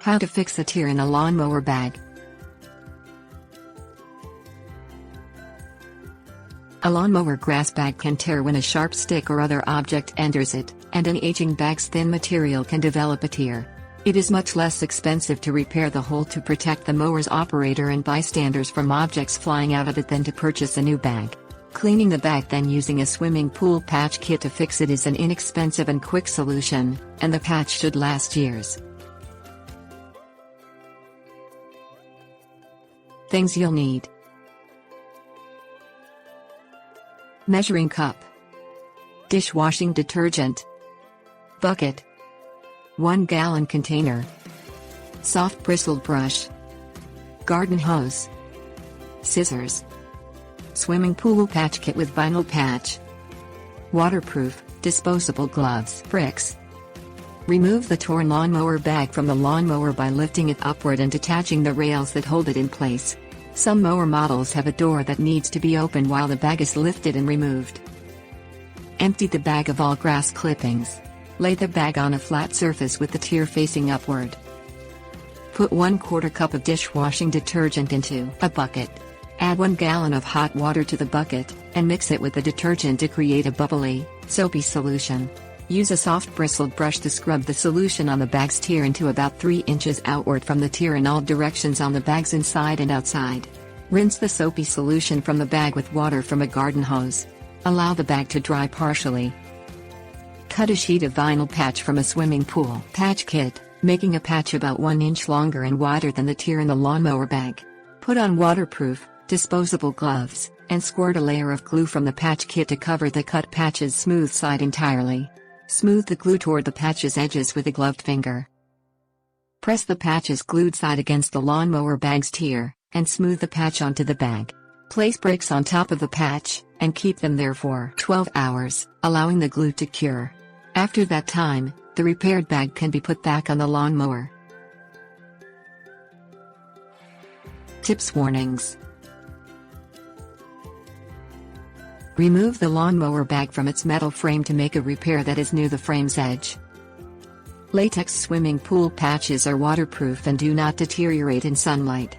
How to fix a tear in a lawnmower bag. A lawnmower grass bag can tear when a sharp stick or other object enters it, and an aging bag's thin material can develop a tear. It is much less expensive to repair the hole to protect the mower's operator and bystanders from objects flying out of it than to purchase a new bag. Cleaning the bag then using a swimming pool patch kit to fix it is an inexpensive and quick solution, and the patch should last years. Things you'll need: measuring cup, dishwashing detergent, bucket, 1-gallon container, soft bristled brush, garden hose, scissors, swimming pool patch kit with vinyl patch, waterproof, disposable gloves, bricks. Remove the torn lawnmower bag from the lawnmower by lifting it upward and detaching the rails that hold it in place. Some mower models have a door that needs to be opened while the bag is lifted and removed. Empty the bag of all grass clippings. Lay the bag on a flat surface with the tear facing upward. Put 1/4 cup of dishwashing detergent into a bucket. Add 1 gallon of hot water to the bucket, and mix it with the detergent to create a bubbly, soapy solution. Use a soft bristled brush to scrub the solution on the bag's tear into about 3 inches outward from the tear in all directions on the bag's inside and outside. Rinse the soapy solution from the bag with water from a garden hose. Allow the bag to dry partially. Cut a sheet of vinyl patch from a swimming pool patch kit, making a patch about 1 inch longer and wider than the tear in the lawnmower bag. Put on waterproof, disposable gloves, and squirt a layer of glue from the patch kit to cover the cut patch's smooth side entirely. Smooth the glue toward the patch's edges with a gloved finger. Press the patch's glued side against the lawnmower bag's tear, and smooth the patch onto the bag. Place bricks on top of the patch, and keep them there for 12 hours, allowing the glue to cure. After that time, the repaired bag can be put back on the lawnmower. Tips: warnings. Remove the lawnmower bag from its metal frame to make a repair that is near the frame's edge. Latex swimming pool patches are waterproof and do not deteriorate in sunlight.